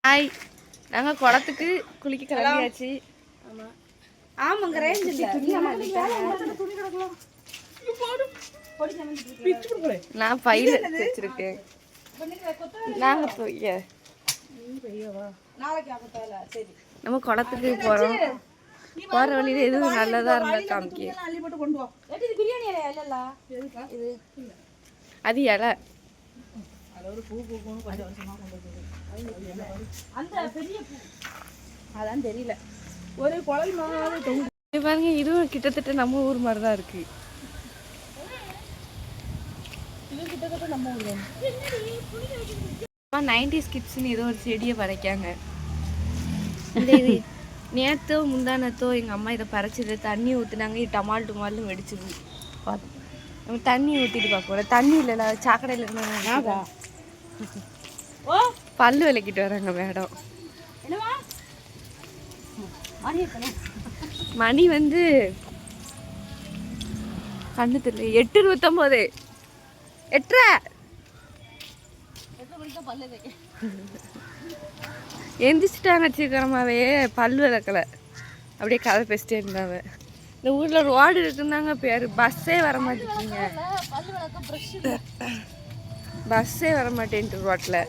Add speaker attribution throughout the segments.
Speaker 1: Hi, நாங்கள் குளத்துக்கு குளிக்க கிளம்பியாச்சு.
Speaker 2: ஆமாங்க ரேஞ்ச்
Speaker 1: நான் பையில வச்சிருக்கேன். நாங்கள் போய் நம்ம குளத்துக்கு போகிறோம். போகிற வழியில் எதுவும் நல்லதாக இருந்தால் காமிக்க. அது இலை
Speaker 2: அதான் தெரியல. ஒரு குழல்
Speaker 1: பாருங்க, இதுவும் கிட்டத்தட்ட நம்ம ஊர் மாதிரி தான் இருக்கு.
Speaker 2: நம்ம ஊர்
Speaker 1: 90s கிட்ஸ்ன்னு ஏதோ ஒரு செடியை பறிக்காங்க. இந்த இது நேற்றோ முந்தானத்தோ எங்கள் அம்மா இதை பறிச்சது தண்ணி ஊற்றுனாங்க. டமால் டுமால்னு வெடிச்சுது. நம்ம தண்ணி ஊற்றிட்டு பார்ப்போம். தண்ணி இல்லைல்ல, சாக்கடையில் இருந்தாங்க. பல்லு விளக்கிட்டு வராங்க மேடம். மணி வந்து கண்ணு தெரியல, 8:29. 8:30 எந்திரிச்சிட்டாங்க. சீக்கிரமாவே பல்லு விளக்கலை, அப்படியே கதை பேசிட்டே இருந்தாங்க. இந்த ஊரில் ரோடு இருக்குன்னாங்க பேர். பஸ்ஸே வர மாட்டேங்குங்க. பஸ்ஸே வர மாட்டேன்ட்டு ரோட்டில்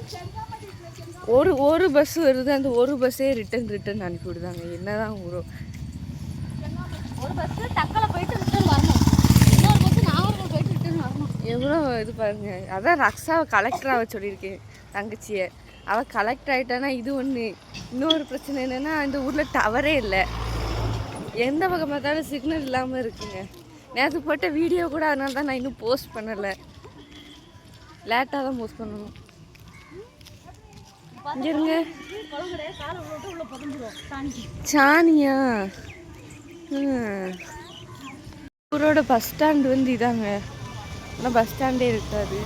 Speaker 1: ஒரு பஸ் வருது. அந்த ஒரு பஸ்ஸே ரிட்டன் அனுப்பி விடுதாங்க. என்னதான் ஊரோ.
Speaker 2: ஒரு பஸ் தக்கலை போயிட்டு ரிட்டர்ன் வரணும், இன்னொரு பஸ் நாகர்கோவில் போயிட்டு ரிட்டர்ன் வரணும்.
Speaker 1: எவ்வளோ இது பாருங்க. அதான் ரக்ஷாவை கலெக்டராக சொல்லியிருக்கேன் தங்கச்சியை. அவள் கலெக்டர் ஆகிட்டானா இது ஒன்று. இன்னொரு பிரச்சனை என்னென்னா, இந்த ஊரில் டவரே இல்லை. எந்த பக்கம் பார்த்தாலும் சிக்னல் இல்லாமல் இருக்குங்க. நேற்று போட்ட வீடியோ கூட அதனால தான் நான் இன்னும் போஸ்ட் பண்ணலை. லேட்டாக தான் போஸ்ட் பண்ணணும். இங்கே இருங்க. சாணியா? ஊரோட பஸ் ஸ்டாண்டு வந்து இதாங்க. ஆனால் பஸ் ஸ்டாண்டே இருக்காது.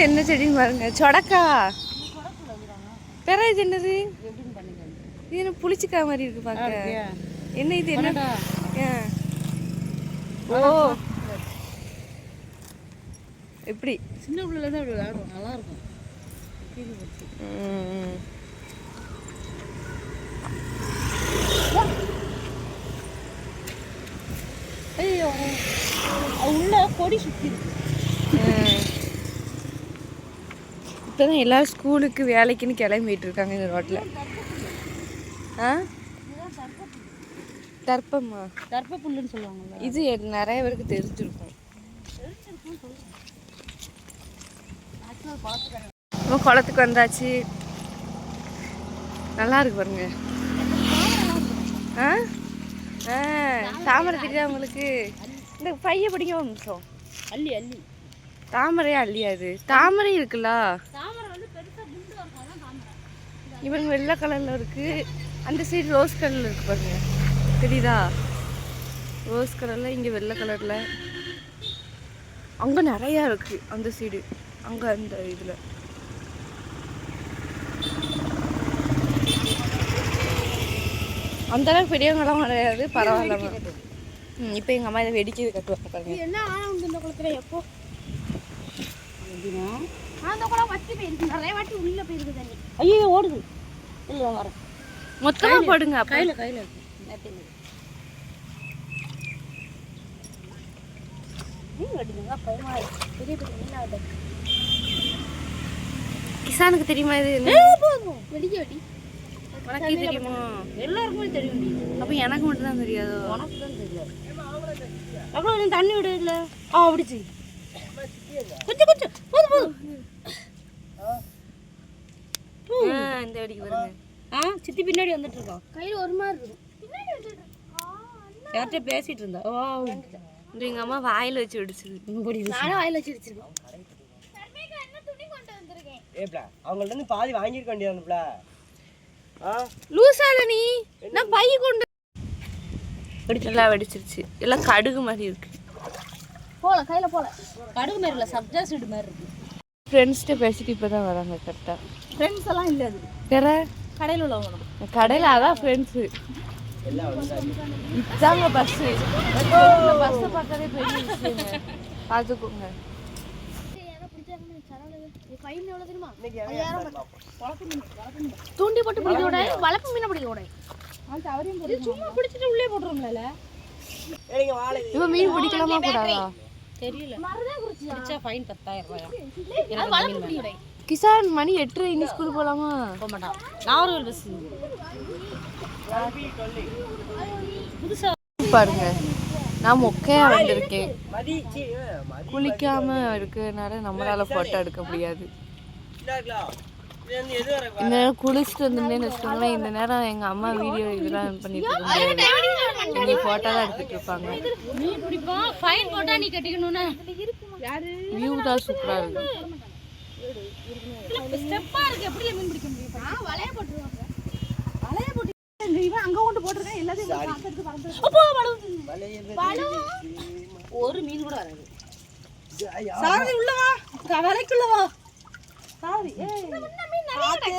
Speaker 1: என்ன செடின்னு பாருங்க. சொடக்கா பெரிய என்னது? இது என்ன புளிச்சிக்கா மாதிரி இருக்கு பார்க்க. என்ன இது? என்னடா? ஓ, எப்படி
Speaker 2: சின்ன பிள்ளைல தான் விளையாடும், நல்லா இருக்கும். ஐயோ, உள்ள கொடி சுத்தி இருக்கு.
Speaker 1: இப்போதான் எல்லாரும் ஸ்கூலுக்கு வேலைக்குன்னு கிளம்பிட்டு இருக்காங்க இந்த ரோட்டில். தர்ப்பமா?
Speaker 2: தர்ப்ப புல்லுன்னு சொல்லுவாங்கல்ல.
Speaker 1: இது நிறைய பேருக்கு தெரிஞ்சிருக்கும். நம்ம குளத்துக்கு வந்தாச்சு. நல்லா இருக்கு பாருங்க. தாமரை தெரியுதா உங்களுக்கு? இந்த பைய பிடிக்க ஒரு நிமிஷம்.
Speaker 2: அள்ளி அள்ளி
Speaker 1: தாமரையா அள்ளியாது? தாமரை இருக்குல்ல, இவங்க வெள்ளை கலர்ல இருக்கு. அந்த சைடு ரோஸ் கலர்ல இருக்கு பாருங்க, தெரியுதா? ரோஸ் கலர்ல, இங்க வெள்ளை கலர்ல. அங்க நிறைய இருக்கு அந்த சைடு. அங்க அந்த இதுல அந்த அளவுக்கு பெரியவங்களாம் கிடையாது, பரவாயில்ல. இப்போ எங்கள் அம்மா இதை வெடிக்கிறது கட்டுவாங்க பாருங்க.
Speaker 2: என்ன ஆனந்த இந்த குளத்துல எப்போ அந்த குளம் வச்சு போயிருக்கு, நிறைய வாட்டி உள்ள போயிருக்கு தண்ணி. ஐயோ ஓடுது. இல்லை வர
Speaker 1: மொத்தமாக போடுங்க.
Speaker 2: கையில் பெரிய பெரிய
Speaker 1: கிசானுக்கு தெரியுமா இது?
Speaker 2: வெடிக்க வெடி
Speaker 1: உனக்கு தெரியுமா?
Speaker 2: எல்லாருக்குமே தெரியும்.
Speaker 1: அப்போ எனக்கு மட்டும் தான் தெரியாது.
Speaker 2: உனக்கு தான் தெரியாது. அவ்வளோ நீ தண்ணி விடு. இல்லை அப்படிச்சு கொஞ்சம் கொஞ்சம் போதும் போதும்.
Speaker 1: இந்த வெடிக்கு வருங்க.
Speaker 2: சித்தி பின்னாடி வந்துட்டு இருக்கோம். கையில் ஒரு மாதிரி இருக்கும். யார்கிட்ட பேசிட்டு இருந்தா?
Speaker 1: இந்த எங்கள் அம்மா வாயில் வச்சு வெடிச்சிருக்கு.
Speaker 2: நானும் வாயில் வச்சு வெடிச்சிருக்கோம்.
Speaker 3: அவங்கள்ட்ட இருந்து பாதி வாங்கிருக்க வேண்டியதுல
Speaker 1: லூசால நீ. நான் பை கொண்டு வெடிச்செல்லாம் வெடிச்சிருச்சு. எல்லாம் கடுகு மாதிரி இருக்கு.
Speaker 2: போல கையில போல கடுகு மாதிரி இல்லை, சப்ஜா சீடு மாதிரி இருக்கு.
Speaker 1: ஃப்ரெண்ட்ஸ்கிட்ட பேசிட்டு இப்போ தான் வராங்க. கரெக்டாக
Speaker 2: ஃப்ரெண்ட்ஸ் எல்லாம் இல்லை. அது
Speaker 1: வேற
Speaker 2: கடையில் உள்ளவங்க.
Speaker 1: கடையில் அதான் ஃப்ரெண்ட்ஸு.
Speaker 3: எல்லாம் வந்தாங்க.
Speaker 1: இதாங்க பஸ்ஸு. பஸ்ஸை பார்க்கறதே பெரிய விஷயங்க. பார்த்துக்கோங்க.
Speaker 2: தூண்டி போட்டு பிடிக்க விட வளர்ப்பு மீனை பிடிக்க விட சும்மா பிடிச்சிட்டு உள்ளே போட்டுருவோம்ல.
Speaker 3: ஏங்க வாழை
Speaker 1: இவன் மீன் பிடிக்கலாமா கூடாதா
Speaker 2: தெரியல. பிடிச்சா ஃபைன் 10,000.
Speaker 1: கிசான் மணி 8:30 இனி ஸ்கூல் போலாமா?
Speaker 2: போக மாட்டான். நாகர்கோவில் பஸ் புதுசா
Speaker 1: பாருங்க. நான் மொக்கையா வந்திருக்கேன்.
Speaker 3: மதி சீ மதி
Speaker 1: குளிக்காம இருக்கிறதுனால நம்மளால போட்டோ எடுக்க முடியாது.
Speaker 3: இந்தாங்களா இது வந்து எது வர
Speaker 1: இந்த நேரம் குளிச்சுட்டு வந்திருந்தேன்னு வச்சுக்கோங்களேன். இந்த நேரம் எங்க அம்மா வீடியோ இதெல்லாம் பண்ணிட்டு இருக்காங்க. நீ போட்டோ தான் எடுத்துட்டு இருப்பாங்க.
Speaker 2: நீ பிடிப்போம் ஃபைன் போட்டா நீ கட்டிக்கணும்னா
Speaker 1: வியூ தான் சூப்பரா இருக்கு.
Speaker 2: ஸ்டெப்பா இருக்கு. எப்படி மீன் பிடிக்க முடியும்? வலைய போட்டுருவாங்க. வலைய போட்டு இவன் அங்க கொண்டு போட்டுருக்கேன். எல்லாத்தையும் பார்த்துட்டு பார்த்துட்டு அப்போ வலு ஒரு மீன் கூட வராது. சாரி உள்ள வா. வலைக்குள்ள வா. சாரி ஏய் மீன் நிறைய இருக்கு.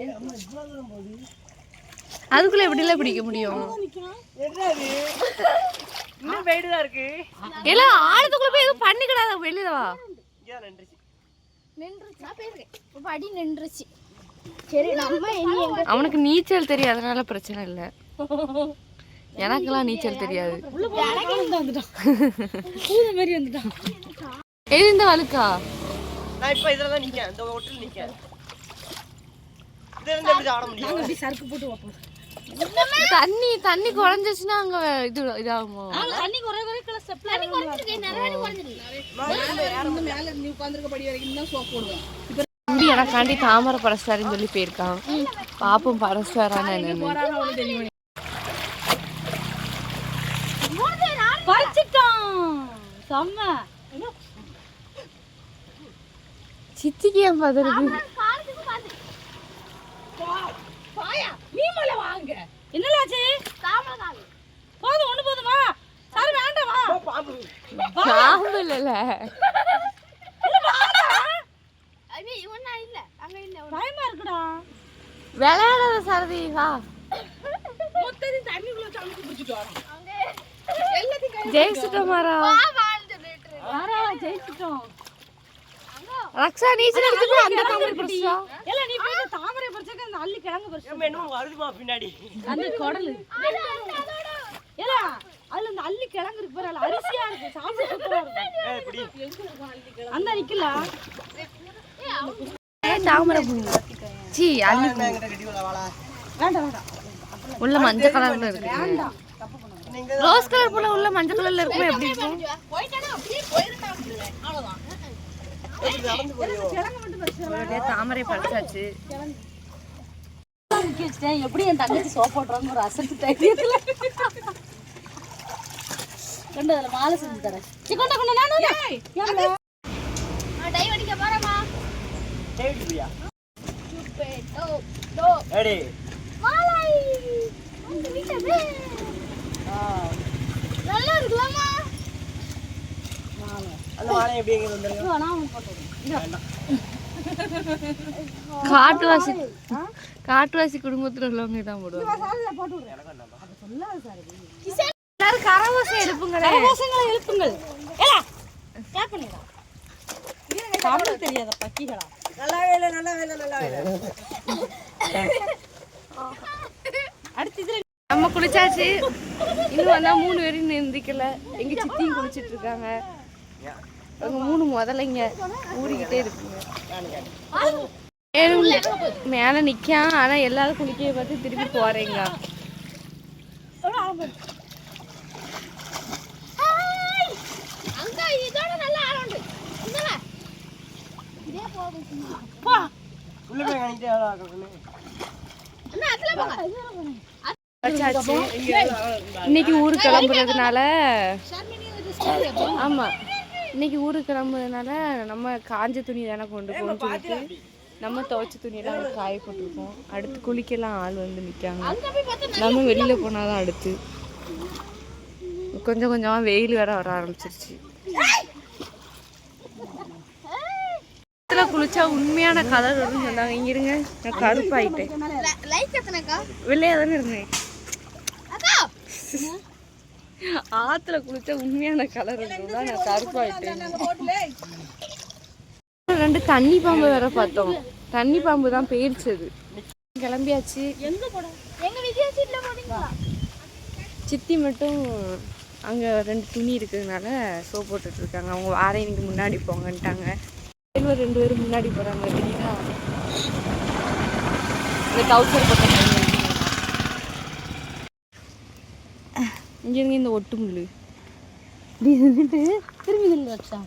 Speaker 3: ஏய் அம்மா இவ்வளவு தூரம் போகுது.
Speaker 1: அதுக்குள்ள எப்படிலாம் பிடிக்க முடியும்?
Speaker 3: என்னது இன்னும் வெயிட் தான் இருக்கு.
Speaker 1: எல்லாம் ஆழத்துக்குள்ள போய் எதுவும் பண்ணிக்கிடாத. வெளியில வா.
Speaker 3: இங்க நின்றுச்சு.
Speaker 2: நின்றுச்சா போயிருக்கேன். இப்ப அடி நின்றுச்சு. சரி நம்ம இனி எங்க
Speaker 1: அவனுக்கு நீச்சல் தெரியும், அதனால பிரச்சனை இல்லை. எனக்கெல்லாம் நீச்சல் தெரியாது.
Speaker 2: வந்துட்டான். பூத மாதிரி வந்துட்டான்.
Speaker 1: எது இந்த வழுக்கா?
Speaker 3: நான் இப்ப இதல தான் நிக்கேன். இந்த ஹோட்டல் நிக்கேன். இதெல்லாம் எப்படி ஆட முடியும்?
Speaker 2: நாங்க அப்படியே சறுக்கு போட்டு வைப்போம்.
Speaker 1: தண்ணி குறைஞ்சிச்சுன்னா அங்க இது இதாகுமோ?
Speaker 2: தண்ணி குறை ஸ்டெப்ல தண்ணி குறைஞ்சிருக்கு. நிறைய குறைஞ்சிருக்கு. இந்த மேல நீ உட்கார்ந்திருக்க படி வரைக்கும் தான் சோப் போடுவோம்.
Speaker 1: தம்பி எனக்காண்டி தாமரை பரஸ்டாரின்னு சொல்லி போயிருக்கான். பாப்போம் பரஸ்டாரான்னு என்னன்னு.
Speaker 2: பறிச்சிட்டான். செம்ம.
Speaker 1: சித்திக்கு ஏன் பதறுது?
Speaker 2: என்னலாச்சு? போதும் ஒண்ணு போதுமா? சாரி வேண்டாமா?
Speaker 3: பாம்பு.
Speaker 1: பாம்பு இல்லல.
Speaker 2: பயமா இருக்குடா.
Speaker 1: விளையாடாத சாரதி வா.
Speaker 2: மொத்தத்தையும் தண்ணிக்குள்ள சாமிக்கு பிடிச்சிட்டு வரோம்.
Speaker 1: ஜெயிச்சிட்டோம் மாரா.
Speaker 2: ஜெயிச்சிட்டோம்.
Speaker 1: ரக்ஷா நீச்சல் அடிச்சு அந்த தாமரை பறிச்சா.
Speaker 2: இல்ல நீ போய் தாமரை பறிச்சக்க அந்த அள்ளி கிழங்கு பறிச்சு.
Speaker 3: ஏம்மா என்ன வருதுமா பின்னாடி?
Speaker 2: அந்த குடலு. ஏல அதுல அந்த அள்ளி கிழங்கு இருக்கு பாரு. அரிசியா இருக்கு. சாப்பிட சூப்பரா இருக்கு.
Speaker 3: ஏய் இப்படி
Speaker 2: அந்த நிக்கல.
Speaker 1: தாமரை பூ. சீ அள்ளி பூ.
Speaker 3: என்கிட்ட கட்டிவல வாடா.
Speaker 2: வேண்டாம் வேண்டாம்.
Speaker 1: உள்ள மஞ்சள் கலர்ல இருக்கு.
Speaker 2: வேண்டாம்.
Speaker 3: நீங்க
Speaker 1: ரோஸ் கலர் பூல உள்ள மஞ்சள் கலர்ல இருக்கும். எப்படி இருக்கும்?
Speaker 2: போய்ட்டானே அப்படியே போயிரணும் அப்படியே. அவ்வளவுதான்.
Speaker 3: எப்படி நடந்து போறியோ?
Speaker 2: கிழங்கு மட்டும் பறிச்சு.
Speaker 1: தாமரை பறிச்சாச்சு.
Speaker 2: எப்படி என் தங்கச்சி சோப் போடுறான்னு ஒரு அசட்டு தைரியத்துல கொண்டு அதில் மாலை செஞ்சு தரேன். சிக்கோண்டா கொண்டு நானும் டைவ் அடிக்க போறேம்மா.
Speaker 3: டேவிட் பிரியா
Speaker 2: சுப்பே டோ
Speaker 3: ரெடி
Speaker 2: மாலை அந்த வீட்டே நல்லா இருக்குலாமா.
Speaker 3: அந்த வாழை எப்படி எங்க வந்திருக்கு?
Speaker 2: நான் போட்டுறேன்.
Speaker 1: காட்டுவாசி குடும்பத்துல உள்ளவங்க தான் போடுவாங்க.
Speaker 2: போட்டு விடுறேன். அது சொல்லாத சார்.
Speaker 1: எல்லாரும் கரவாசை எடுப்புங்களே.
Speaker 2: கரவாசங்களை எழுப்புங்கள். ஏலா கேப் பண்ணுங்க. தமிழ் தெரியாத பக்கிகளா.
Speaker 3: நல்லா வேலை
Speaker 2: அடுத்து இதுல
Speaker 1: நம்ம குளிச்சாச்சு. இன்னும் வந்தா 3 பேரும் நிந்திக்கல. எங்க சித்தியும் குளிச்சிட்டு இருக்காங்க. அவங்க 3 முதலைங்க ஊறிக்கிட்டே இருக்குங்க. மேல நிக்கான். ஆனா எல்லாரும் குளிக்க பார்த்து திருப்பி போறீங்க.
Speaker 2: அங்க இதோட நல்லா ஆரண்டு. இந்தல இதே போகுது.
Speaker 3: உள்ள போய் கணிட்டே ஆகணும்.
Speaker 2: அண்ணா அதுல போங்க.
Speaker 1: வச்சாச்சு. இன்னைக்கு ஊருக்கு கிளம்புறதுனால ஆமா இன்னைக்கு ஊருக்கு கிளம்புறதுனால நம்ம காஞ்ச துணி தானே கொண்டு போகணும்னு சொல்லிட்டு நம்ம துவைச்ச துணியெல்லாம் காய போட்டிருக்கோம். அடுத்து குளிக்கலாம் ஆள் வந்து நிற்காங்க. நம்ம வெளியில போனாதான் அடுத்து கொஞ்சம் கொஞ்சமாக வெயில் வேற வர ஆரம்பிச்சிருச்சு. குளிச்சா உண்மையான கலர் வரும்னு சொன்னாங்க. இங்க இருங்க, நான் கருப்பாயிட்டேன். வெள்ளையா தானே இருந்தேன். ஆத்துல குளிச்சா உண்மையான கலர் இருக்கும் தான் நான் கருப்பாயிட்டேன். 2 தண்ணி பாம்பு வேற பார்த்தோம். தண்ணி பாம்பு தான் போயிடுச்சது. கிளம்பியாச்சு.
Speaker 2: எங்க போட எங்க விஜயா சீட்ல போறீங்களா?
Speaker 1: சித்தி மட்டும் அங்கே 2 துணி இருக்கிறதுனால சோப் போட்டுட்டு இருக்காங்க. அவங்க வாரேன் இன்னைக்கு முன்னாடி போங்கன்ட்டாங்க. 2 பேரும் முன்னாடி போகிறாங்க. தெரியுதா இந்த டவுசர் போட்ட இங்கேருந்து இந்த ஒட்டு முள்ளு இப்படி இருந்துட்டு திரும்பி நெல் வச்சா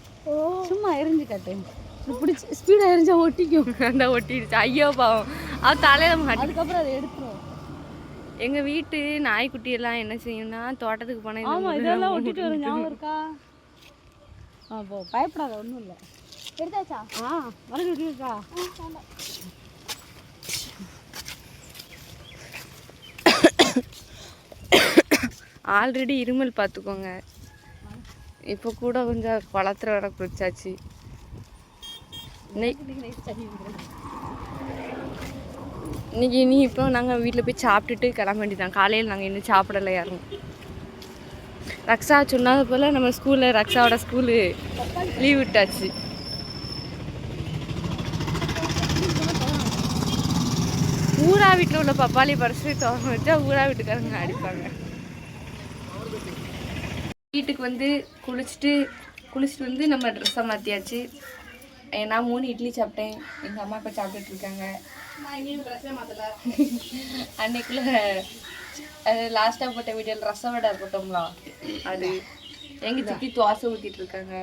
Speaker 1: சும்மா எரிஞ்சு காட்டேன். பிடிச்சி ஸ்பீடாக எரிஞ்சா ஒட்டிக்கும். அந்த ஒட்டிடுச்சு. ஐயோ பாவம் அது தலையில மாட்டி. அதுக்கப்புறம் அதை எடுத்துரும். எங்கள் வீட்டு நாய்க்குட்டி எல்லாம் என்ன செய்யும்னா தோட்டத்துக்கு போனால்
Speaker 2: ஆமாம் இதெல்லாம் ஒட்டிட்டு வரும். ஞாபகம் இருக்கா? போ பயப்படாத, ஒன்றும் இல்லை. எடுத்தாச்சா? மறுபடியும் ஒட்டிருக்கா?
Speaker 1: ஆல்ரெடி இருமல் பார்த்துக்கோங்க. இப்போ கூட கொஞ்சம் குளத்துல வர குளிச்சாச்சு. இன்னைக்கு இப்போ நாங்கள் வீட்டில் போய் சாப்பிட்டுட்டு கிளம்ப வேண்டியதான். காலையில் நாங்கள் இன்னும் சாப்பிடலை யாரும். ரக்ஷா சொன்னது போல் நம்ம ஸ்கூலில் ரக்ஷாவோட ஸ்கூலு லீவ் விட்டாச்சு. ஊரா வீட்டில் உள்ள பப்பாளி பறிச்சு தோற வச்சா ஊரா வீட்டுக்காரங்க அடிப்பாங்க. வீட்டுக்கு வந்து குளிச்சுட்டு வந்து நம்ம ட்ரெஸ்ஸை மாற்றியாச்சு. நான் 3 இட்லி சாப்பிட்டேன். எங்கள் அம்மா இப்போ சாப்பிட்டுட்டு இருக்காங்க. அன்னைக்குள்ள லாஸ்ட்டாக போட்ட வீடியோவில் ரசம் வடை போட்டோம்லாம் அது எங்கள் சித்தி தோசை ஊற்றிட்டு இருக்காங்க.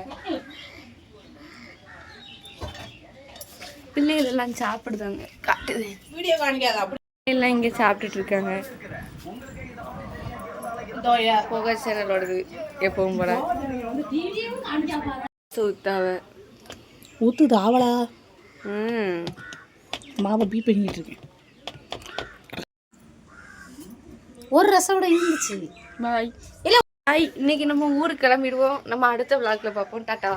Speaker 1: பிள்ளைகள் எல்லாம் சாப்பிடுதாங்க. காட்டுது வீடியோ காணிக்காத. எல்லாம் இங்கே சாப்பிட்டுட்டு இருக்காங்க. போக சேனலோடது எப்பவும் போல ஊத்தாவ
Speaker 2: ஊத்துது ஆவலா. மாவை பீட் பண்ணிட்டு இருக்கேன். ஒரு ரசோட இருந்துச்சு.
Speaker 1: பாய். இல்லை பாய். இன்னைக்கு நம்ம ஊருக்கு கிளம்பிடுவோம். நம்ம அடுத்த விளாக்ல பார்ப்போம். டாட்டா.